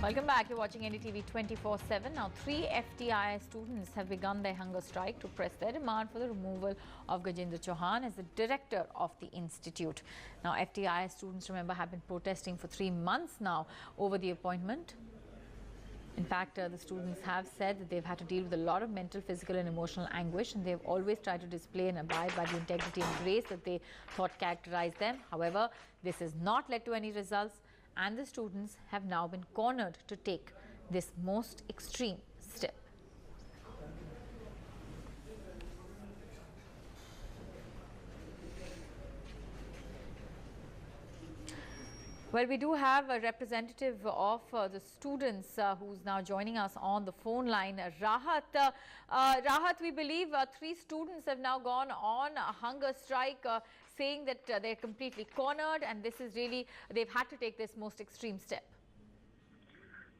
Welcome back. You're watching NDTV 24/7. Now, 3 FTI students have begun their hunger strike to press their demand for the removal of Gajendra Chauhan as the director of the institute. Now, FTI students, remember, have been protesting for 3 months now over the appointment. In fact, the students have said that they've had to deal with a lot of mental, physical and emotional anguish, and they've always tried to display and abide by the integrity and grace that they thought characterized them. However, this has not led to any results, and the students have now been cornered to take this most extreme step. Well, we do have a representative of the students who's now joining us on the phone line, Rahat. Rahat, we believe 3 students have now gone on a hunger strike, saying that they're completely cornered, and this is really, they've had to take this most extreme step.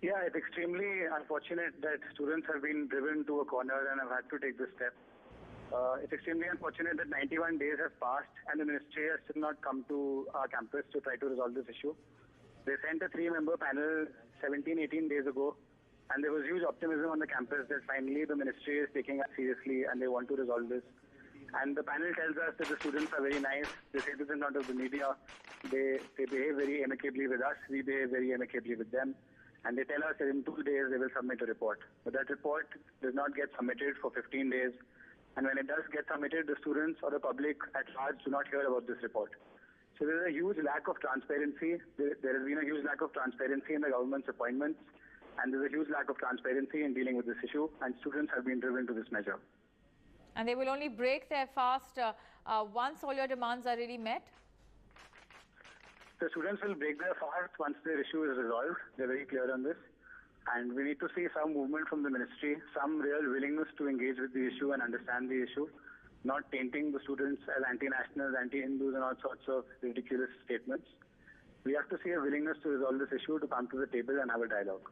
Yeah, it's extremely unfortunate that students have been driven to a corner and have had to take this step. It's extremely unfortunate that 91 days have passed and the ministry has still not come to our campus to try to resolve this issue. They sent a 3-member panel 17-18 days ago, and there was huge optimism on the campus that finally the ministry is taking us seriously and they want to resolve this. And the panel tells us that the students are very nice. They say this in front of the media. They behave very amicably with us. We behave very amicably with them. And they tell us that in 2 days they will submit a report. But that report does not get submitted for 15 days. And when it does get submitted, the students or the public at large do not hear about this report. So there is a huge lack of transparency. There has been a huge lack of transparency in the government's appointments. And there is a huge lack of transparency in dealing with this issue. And students have been driven to this measure. And they will only break their fast once all your demands are really met? The students will break their fast once their issue is resolved. They're very clear on this. And we need to see some movement from the ministry, some real willingness to engage with the issue and understand the issue, not painting the students as anti-nationals, anti-Hindus and all sorts of ridiculous statements. We have to see a willingness to resolve this issue, to come to the table and have a dialogue.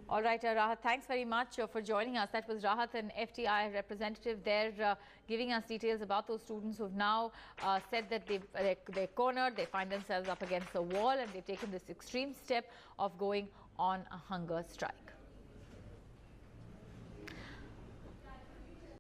All right, Rahat, thanks very much for joining us. That was Rahat, an FTI representative there, giving us details about those students who have now said that they're cornered, they find themselves up against the wall, and they've taken this extreme step of going on a hunger strike.